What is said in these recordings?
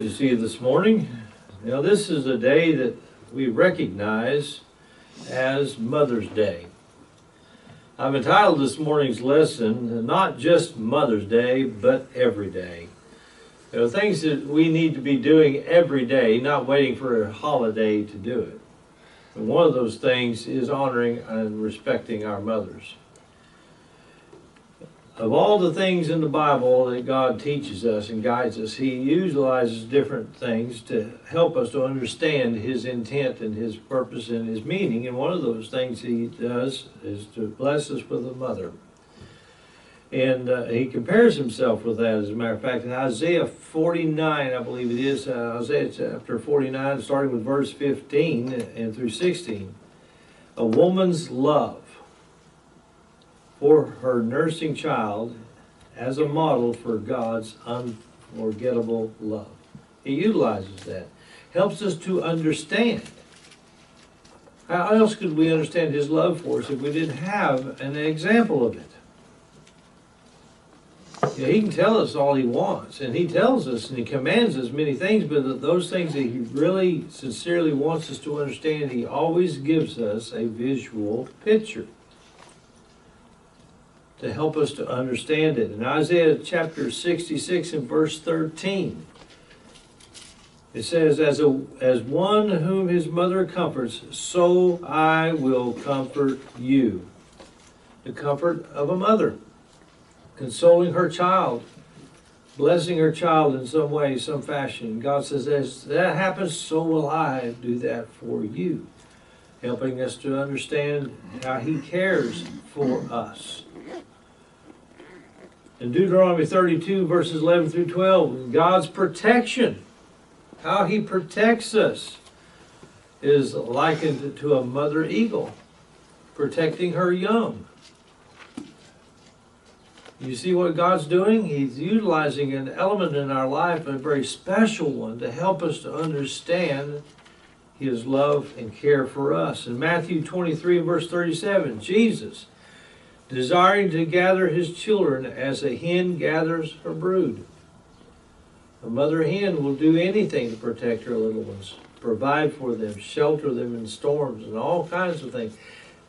To see you this morning. Now, this is a day that we recognize as Mother's Day. I've entitled this morning's lesson, not just Mother's Day, but every day. There are things that we need to be doing every day, not waiting for a holiday to do it. And one of those things is honoring and respecting our mothers. Of all the things in the Bible that God teaches us and guides us, He utilizes different things to help us to understand His intent and His purpose and His meaning. And one of those things He does is to bless us with a mother. And He compares Himself with that, as a matter of fact. In Isaiah 49, I believe it is, Isaiah chapter 49, starting with verse 15 and through 16. A woman's love for her nursing child as a model for God's unforgettable love. He utilizes that. Helps us to understand. How else could we understand His love for us if we didn't have an example of it? Yeah, He can tell us all He wants, and He tells us and He commands us many things, but those things that He really sincerely wants us to understand, He always gives us a visual picture to help us to understand it. In Isaiah chapter 66 and verse 13, it says, as one whom his mother comforts, so I will comfort you. The comfort of a mother, consoling her child, blessing her child in some way, some fashion. God says, as that happens, so will I do that for you, helping us to understand how He cares for us. In Deuteronomy 32, verses 11 through 12, God's protection, how He protects us, is likened to a mother eagle protecting her young. You see what God's doing? He's utilizing an element in our life, a very special one, to help us to understand His love and care for us. In Matthew 23, verse 37, Jesus, desiring to gather His children as a hen gathers her brood. A mother hen will do anything to protect her little ones, provide for them, shelter them in storms and all kinds of things.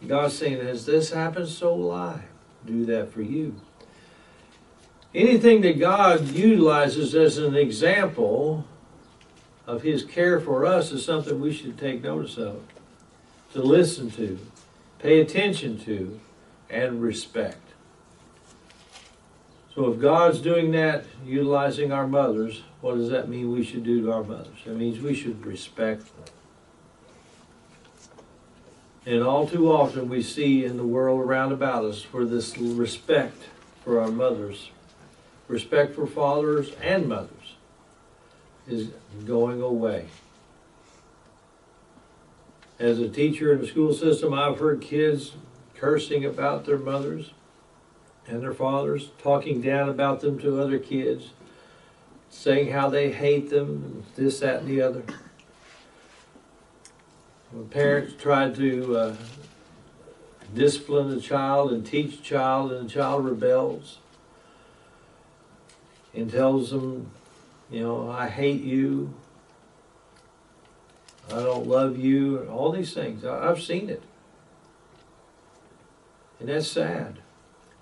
God's saying, as this happens, so will I do that for you. Anything that God utilizes as an example of His care for us is something we should take notice of, to listen to, pay attention to, and respect. So if God's doing that, utilizing our mothers, what does that mean we should do to our mothers? It means we should respect them. And all too often we see in the world around about us for this respect for our mothers, respect for fathers and mothers, is going away. As a teacher in the school system, I've heard kids cursing about their mothers and their fathers, talking down about them to other kids, saying how they hate them, this, that, and the other. When parents try to discipline a child and teach a child, and the child rebels and tells them, you know, I hate you, I don't love you, and all these things. I've seen it. And that's sad,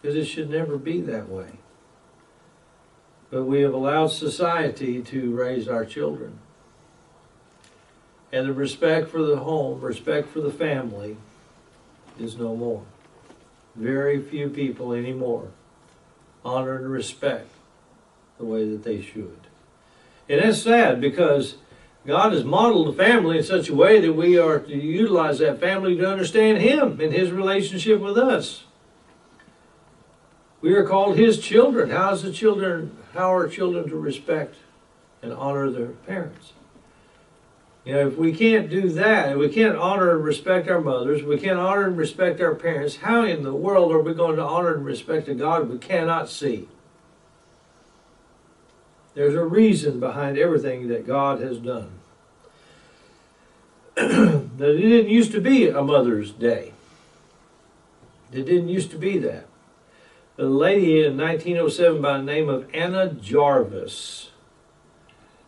because it should never be that way. But we have allowed society to raise our children. And the respect for the home, respect for the family, is no more. Very few people anymore honor and respect the way that they should. And that's sad, because God has modeled the family in such a way that we are to utilize that family to understand Him and His relationship with us. We are called His children. How are children to respect and honor their parents? You know, if we can't do that, if we can't honor and respect our mothers, we can't honor and respect our parents, how in the world are we going to honor and respect a God we cannot see? There's a reason behind everything that God has done. That it didn't used to be a Mother's Day. It didn't used to be that. A lady in 1907 by the name of Anna Jarvis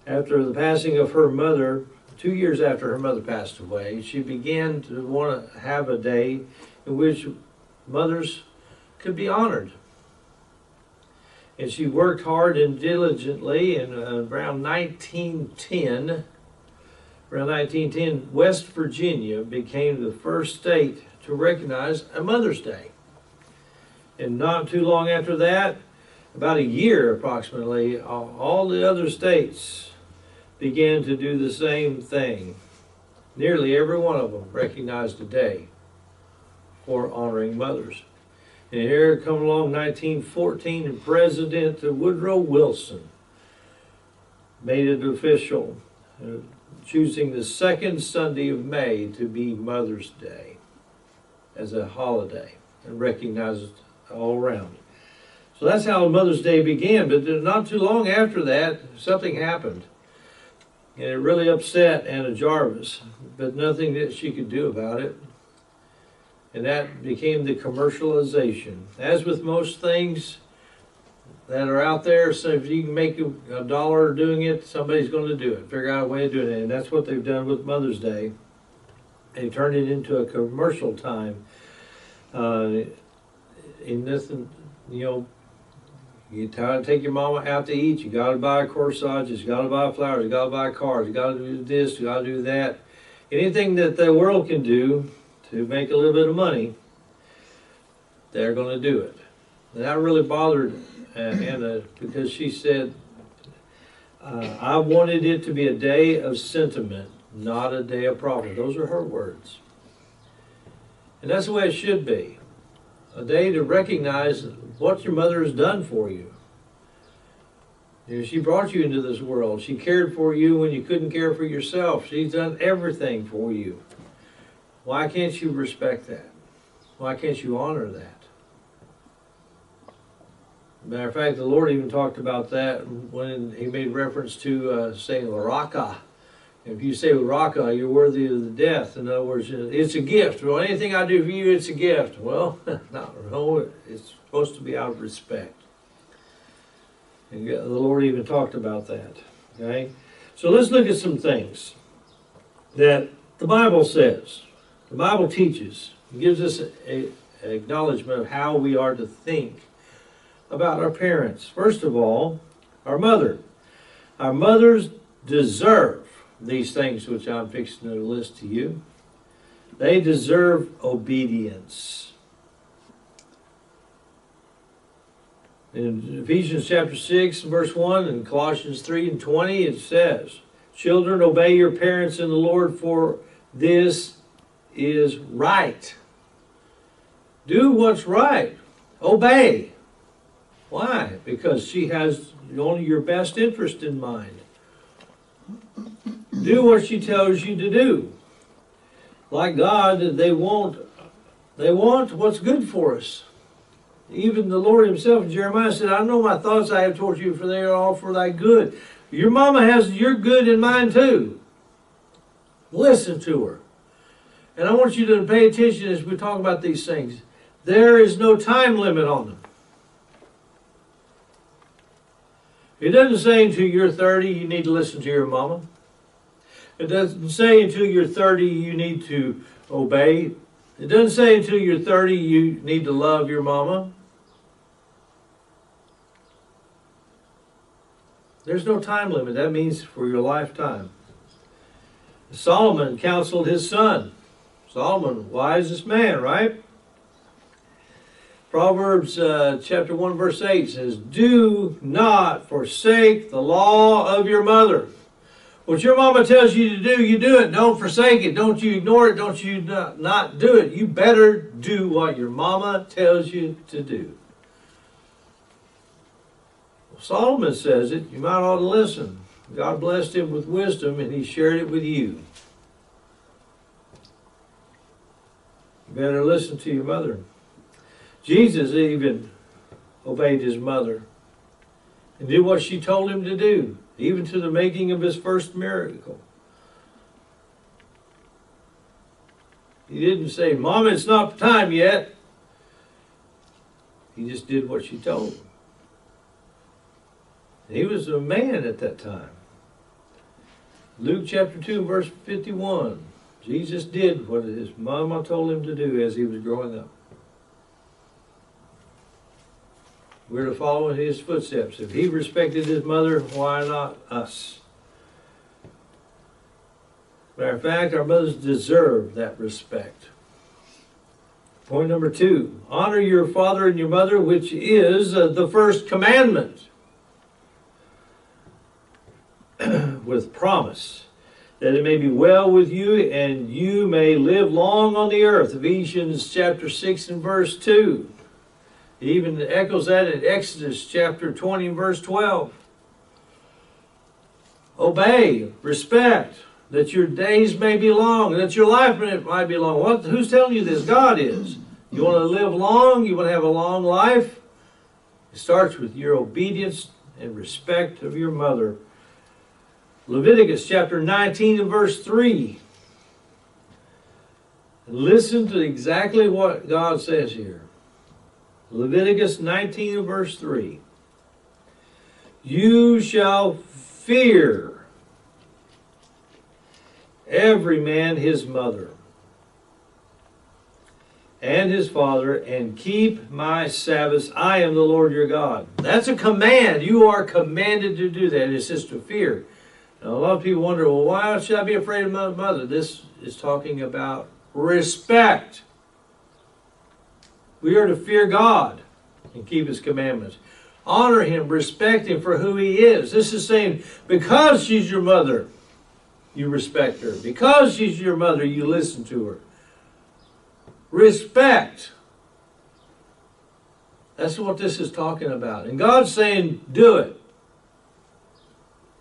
After the passing of her mother, 2 years after her mother passed away, she began to want to have a day in which mothers could be honored. And she worked hard and diligently, and around 1910, West Virginia became the first state to recognize a Mother's Day. And not too long after that, about a year approximately, all the other states began to do the same thing. Nearly every one of them recognized a day for honoring mothers. And here come along 1914, and President Woodrow Wilson made it official, choosing the second Sunday of May to be Mother's Day as a holiday and recognized all around. So that's how Mother's Day began, but not too long after that, something happened. And it really upset Anna Jarvis, but nothing that she could do about it. And that became the commercialization. As with most things that are out there, so if you can make a dollar doing it, somebody's going to do it, figure out a way of doing it. And that's what they've done with Mother's Day. They turned it into a commercial time. In this, you know, you take your mama out to eat, you got to buy corsages, you got to buy flowers, you got to buy cars, you got to do this, you got to do that. Anything that the world can do to make a little bit of money, they're going to do it. And that really bothered Anna, because she said, I wanted it to be a day of sentiment, not a day of profit. Those are her words. And that's the way it should be. A day to recognize what your mother has done for you. You know, she brought you into this world. She cared for you when you couldn't care for yourself. She's done everything for you. Why can't you respect that? Why can't you honor that? Matter of fact, the Lord even talked about that when He made reference to saying Raka. If you say Raka, you're worthy of the death. In other words, it's a gift. Well, anything I do for you, it's a gift. Well, no, it's supposed to be out of respect. And the Lord even talked about that. Okay? So let's look at some things that the Bible says. The Bible teaches. It gives us an acknowledgement of how we are to think about our parents. First of all, our mother. Our mothers deserve these things which I'm fixing to list to you. They deserve obedience. In Ephesians chapter 6, verse 1, and Colossians 3 and 20, it says, children, obey your parents in the Lord, for this is right. Do what's right. Obey. Why? Because she has only your best interest in mind. Do what she tells you to do. Like God, they want what's good for us. Even the Lord Himself, Jeremiah said, I know my thoughts I have towards you, for they are all for thy good. Your mama has your good in mind too. Listen to her. And I want you to pay attention as we talk about these things. There is no time limit on them. It doesn't say until you're 30 you need to listen to your mama. It doesn't say until you're 30 you need to obey. It doesn't say until you're 30 you need to love your mama. There's no time limit. That means for your lifetime. Solomon counseled his son. Solomon, wisest man, right? Proverbs chapter 1 verse 8 says, do not forsake the law of your mother. What your mama tells you to do, you do it. Don't forsake it. Don't you ignore it. Don't you not do it. You better do what your mama tells you to do. Well, Solomon says it. You might ought to listen. God blessed him with wisdom, and he shared it with you. You better listen to your mother. Jesus even obeyed his mother and did what she told him to do, even to the making of his first miracle. He didn't say, Mama, it's not time yet. He just did what she told him. He was a man at that time. Luke chapter 2, verse 51. Jesus did what his mama told him to do as he was growing up. We're to follow in his footsteps. If he respected his mother, why not us? Matter of fact, our mothers deserve that respect. Point number 2, honor your father and your mother, which is the first commandment, with promise, that it may be well with you and you may live long on the earth. Ephesians chapter 6 and verse 2. He even echoes that in Exodus chapter 20 and verse 12. Obey, respect, that your days may be long, that your life might be long. Who's telling you this? God is. You want to live long? You want to have a long life? It starts with your obedience and respect of your mother. Leviticus chapter 19 and verse 3. Listen to exactly what God says here. Leviticus 19 and verse 3. You shall fear every man his mother and his father, and keep my Sabbaths. I am the Lord your God. That's a command. You are commanded to do that. It says to fear. Now, a lot of people wonder, well, why should I be afraid of my mother? This is talking about respect. We are to fear God and keep his commandments. Honor him, respect him for who he is. This is saying, because she's your mother, you respect her. Because she's your mother, you listen to her. Respect. That's what this is talking about. And God's saying, do it.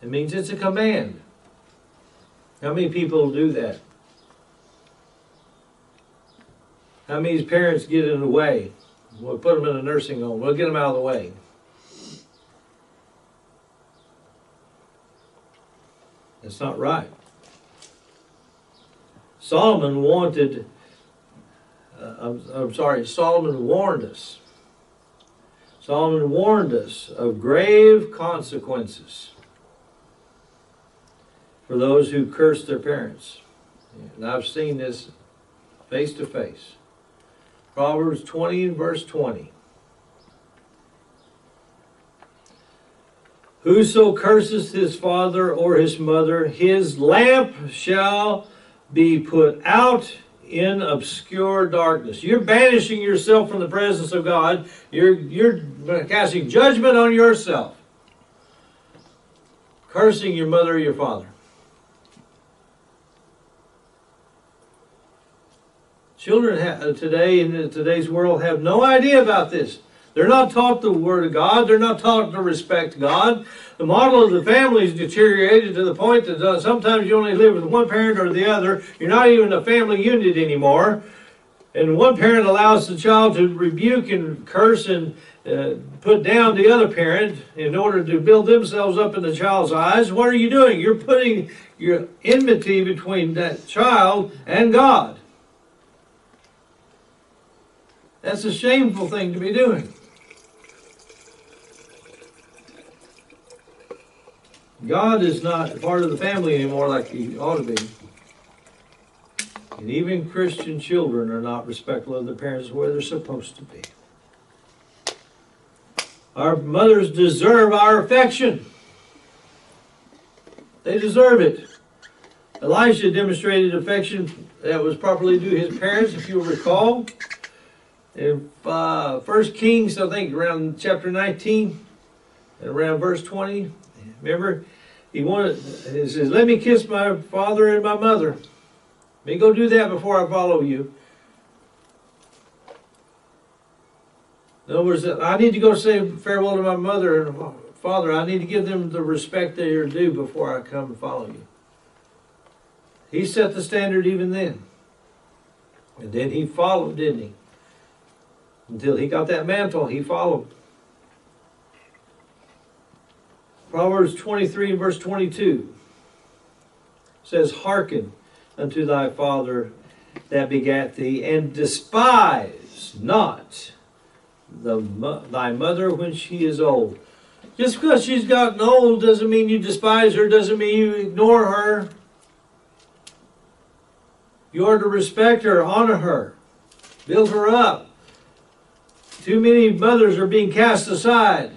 It means it's a command. How many people do that? How many parents get in the way? We'll put them in a nursing home. We'll get them out of the way. That's not right. Solomon wanted, Solomon warned us. Solomon warned us of grave consequences for those who curse their parents. And I've seen this face to face. Proverbs 20 and verse 20. Whoso curses his father or his mother, his lamp shall be put out in obscure darkness. You're banishing yourself from the presence of God. You're casting judgment on yourself. Cursing your mother or your father. Children today in today's world have no idea about this. They're not taught the Word of God. They're not taught to respect God. The model of the family is deteriorated to the point that sometimes you only live with one parent or the other. You're not even a family unit anymore. And one parent allows the child to rebuke and curse and put down the other parent in order to build themselves up in the child's eyes. What are you doing? You're putting your enmity between that child and God. That's a shameful thing to be doing. God is not part of the family anymore like he ought to be. And even Christian children are not respectful of their parents where they're supposed to be. Our mothers deserve our affection. They deserve it. Elisha demonstrated affection that was properly due his parents, if you'll recall. In 1 Kings, I think around chapter 19, and around verse 20, remember, he says, let me kiss my father and my mother. Let me go do that before I follow you. In other words, I need to go say farewell to my mother and father. I need to give them the respect they are due before I come and follow you. He set the standard even then. And then he followed, didn't he? Until he got that mantle, he followed. Proverbs 23 and verse 22 says, hearken unto thy father that begat thee, and despise not thy mother when she is old. Just because she's gotten old doesn't mean you despise her, doesn't mean you ignore her. You are to respect her, honor her, build her up. Too many mothers are being cast aside,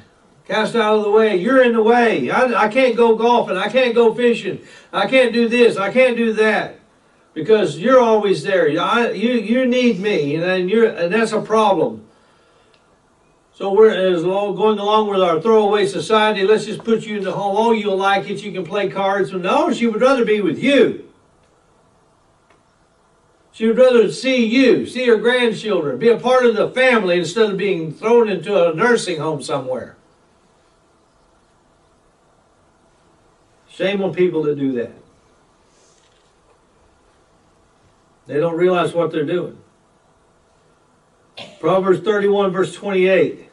cast out of the way. You're in the way. I can't go golfing. I can't go fishing. I can't do this. I can't do that. Because you're always there. You need me, and that's a problem. So we're going along with our throwaway society. Let's just put you in the home. Oh, you'll like it. You can play cards. No, she would rather be with you. She would rather see you, see her grandchildren, be a part of the family instead of being thrown into a nursing home somewhere. Shame on people that do that. They don't realize what they're doing. Proverbs 31 verse 28.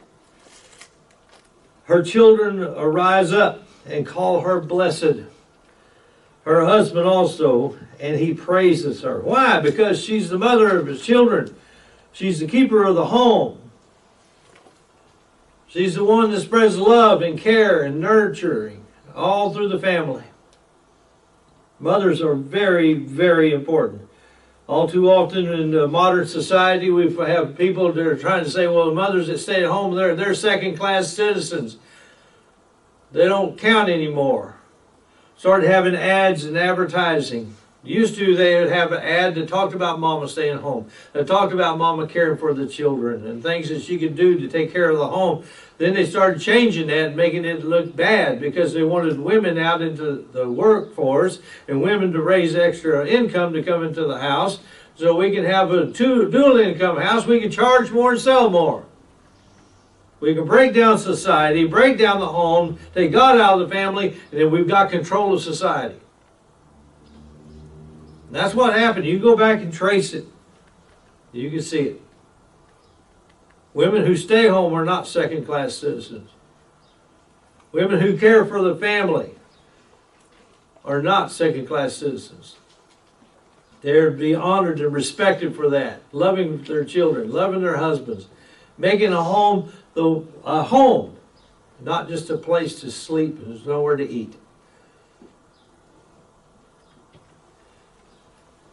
Her children arise up and call her blessed. Her husband also, and he praises her. Why? Because she's the mother of his children. She's the keeper of the home. She's the one that spreads love and care and nurturing all through the family. Mothers are very, very important. All too often in modern society, we have people that are trying to say, well, the mothers that stay at home, they're second-class citizens. They don't count anymore. Started having ads and advertising. Used to, they would have an ad that talked about mama staying home. That talked about mama caring for the children and things that she could do to take care of the home. Then they started changing that and making it look bad because they wanted women out into the workforce and women to raise extra income to come into the house. So we can have a dual income house. We can charge more and sell more. We can break down society, break down the home, take God out of the family, and then we've got control of society. And that's what happened. You go back and trace it. You can see it. Women who stay home are not second-class citizens. Women who care for the family are not second-class citizens. They're to be honored and respected for that. Loving their children, loving their husbands, making a home a home, not just a place to sleep and there's nowhere to eat.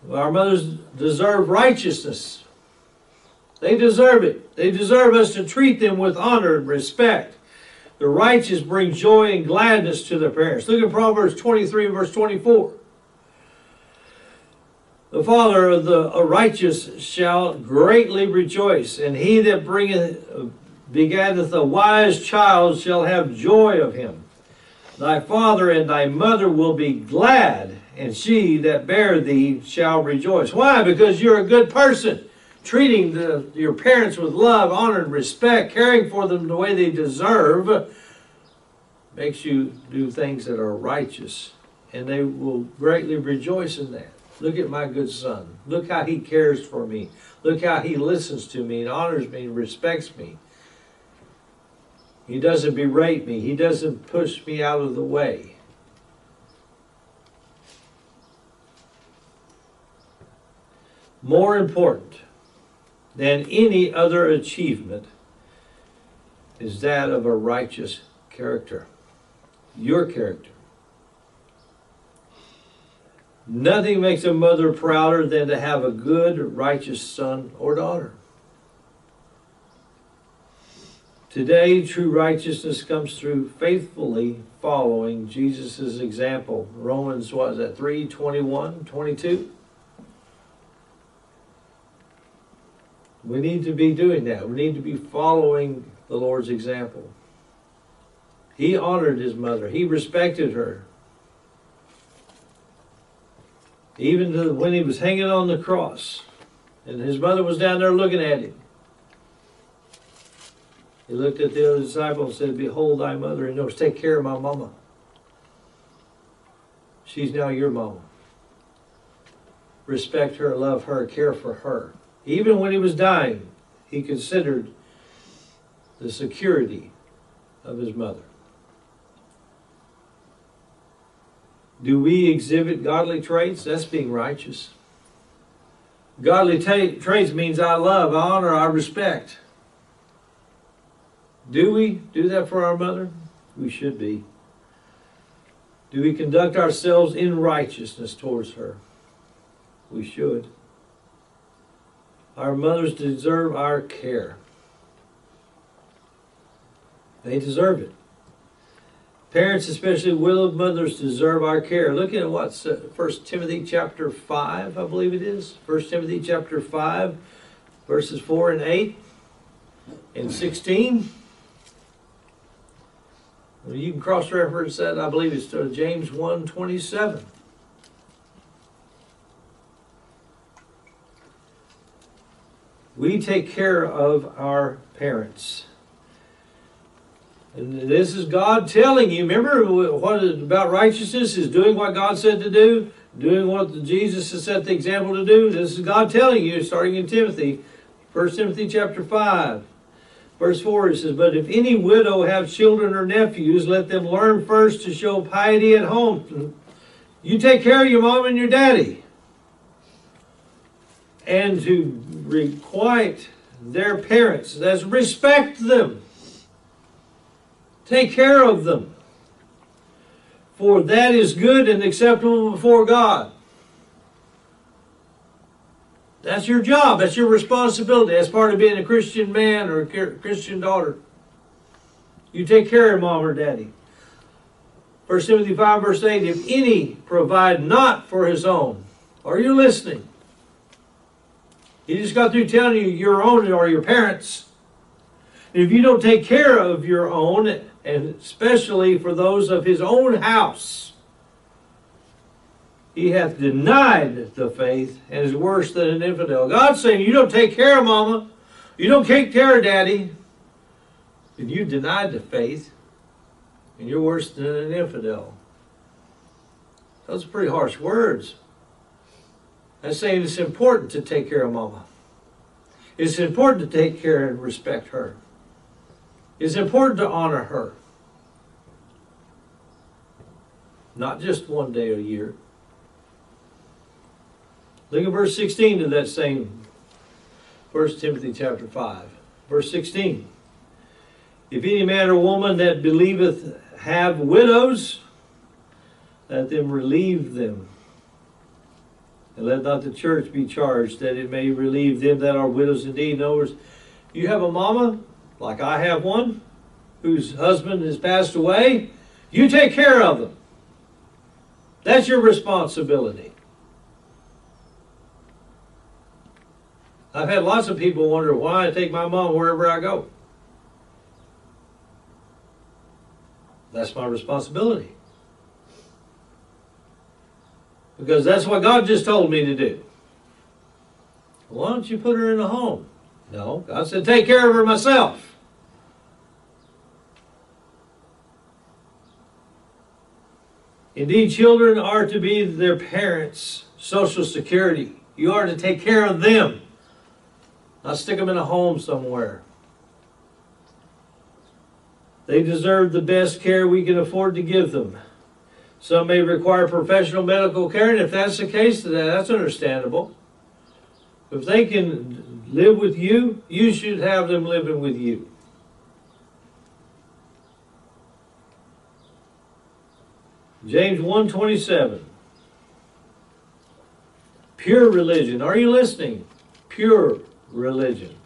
Our mothers deserve righteousness. They deserve it. They deserve us to treat them with honor and respect. The righteous bring joy and gladness to their parents. Look at Proverbs 23 verse 24. The father of the righteous shall greatly rejoice, and he that begetteth a wise child shall have joy of him. Thy father and thy mother will be glad, and she that bare thee shall rejoice. Why? Because you're a good person. Treating your parents with love, honor, and respect, caring for them the way they deserve, makes you do things that are righteous. And they will greatly rejoice in that. Look at my good son. Look how he cares for me. Look how he listens to me and honors me and respects me. He doesn't berate me. He doesn't push me out of the way. More important than any other achievement is that of a righteous character. Your character. Nothing makes a mother prouder than to have a good, righteous son or daughter. Today, true righteousness comes through faithfully following Jesus' example. Romans, what is that, 3:21, 22? We need to be doing that. We need to be following the Lord's example. He honored his mother. He respected her. Even when he was hanging on the cross and his mother was down there looking at him. He looked at the other disciple and said, behold thy mother. And knows, take care of my mama. She's now your mama. Respect her, love her, care for her. Even when he was dying, he considered the security of his mother. Do we exhibit godly traits? That's being righteous. Godly traits means I love, I honor, I respect. Do we do that for our mother? We should be. Do we conduct ourselves in righteousness towards her? We should. Our mothers deserve our care. They deserve it. Parents, especially widowed mothers, deserve our care. Look at what's 1 Timothy chapter 5, I believe it is. 1 Timothy chapter 5, verses 4 and 8 and 16. Well, you can cross-reference that. I believe it's James 1:27. We take care of our parents. And this is God telling you. Remember what about righteousness is doing what God said to do, doing what Jesus has set the example to do. This is God telling you, starting in Timothy, 1 Timothy chapter 5, verse 4. It says, "But if any widow have children or nephews, let them learn first to show piety at home." You take care of your mom and your daddy, and to requite their parents. That's respect them. Take care of them. For that is good and acceptable before God. That's your job. That's your responsibility. That's part of being a Christian man or a Christian daughter. You take care of mom or daddy. 1 Timothy 5 verse 8, if any provide not for his own. Are you listening? He just got through telling you your own or your parents. And if you don't take care of your own, and especially for those of his own house, he hath denied the faith and is worse than an infidel. God's saying you don't take care of mama, you don't take care of daddy, then you denied the faith and you're worse than an infidel. Those are pretty harsh words. That's saying it's important to take care of mama. It's important to take care and respect her. It's important to honor her. Not just one day a year. Look at verse 16 of that same 1 Timothy chapter 5. Verse 16. If any man or woman that believeth have widows, let them relieve them. And let not the church be charged, that it may relieve them that are widows indeed. In other words, you have a mama, like I have one, whose husband has passed away. You take care of them. That's your responsibility. I've had lots of people wonder why I take my mom wherever I go. That's my responsibility. Because that's what God just told me to do. Why don't you put her in a home? No, God said take care of her myself. Indeed, children are to be their parents' social security. You are to take care of them. Not stick them in a home somewhere. They deserve the best care we can afford to give them. Some may require professional medical care, and if that's the case, that's understandable. If they can live with you, you should have them living with you. James 1:27. Pure religion. Are you listening? Pure religion.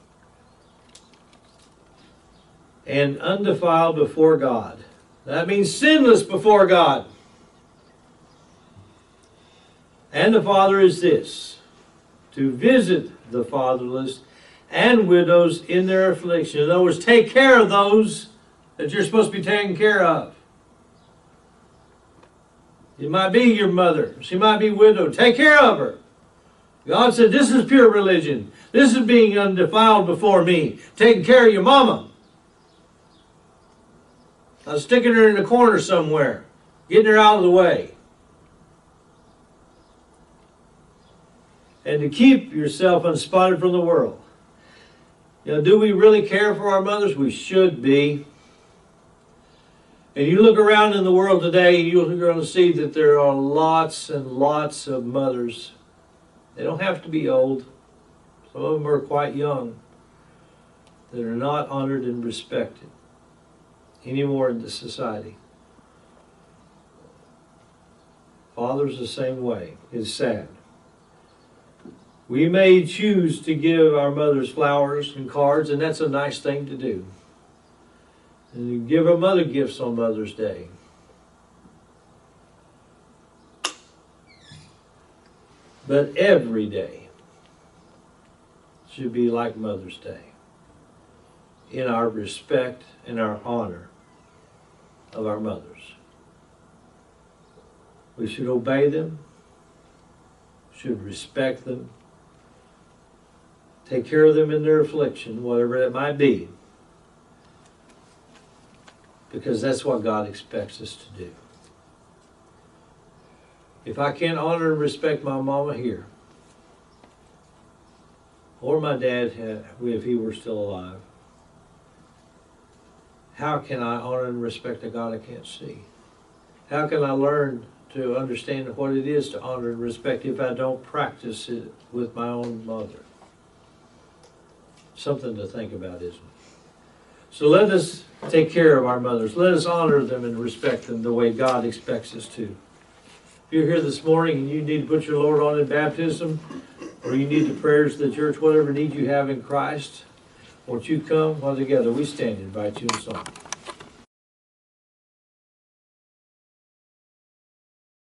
And undefiled before God. That means sinless before God. And the Father is this, to visit the fatherless and widows in their affliction. In other words, take care of those that you're supposed to be taking care of. It might be your mother. She might be widowed. Take care of her. God said, this is pure religion. This is being undefiled before me. Taking care of your mama. Not sticking her in the corner somewhere. Getting her out of the way. And to keep yourself unspotted from the world. You know, do we really care for our mothers? We should be. And you look around in the world today, you're going to see that there are lots and lots of mothers. They don't have to be old. Some of them are quite young. That are not honored and respected. anymore in the society. Fathers the same way. It's sad. We may choose to give our mothers flowers and cards, and that's a nice thing to do. And you give them other gifts on Mother's Day. But every day should be like Mother's Day in our respect and our honor of our mothers. We should obey them, should respect them, take care of them in their affliction, whatever it might be, because that's what God expects us to do. If I can't honor and respect my mama here, or my dad if he were still alive, how can I honor and respect a God I can't see? How can I learn to understand what it is to honor and respect if I don't practice it with my own mother? Something to think about, isn't it? So let us take care of our mothers. Let us honor them and respect them the way God expects us to. If you're here this morning and you need to put your Lord on in baptism, or you need the prayers of the church, whatever need you have in Christ, won't you come while together we stand and invite you in song.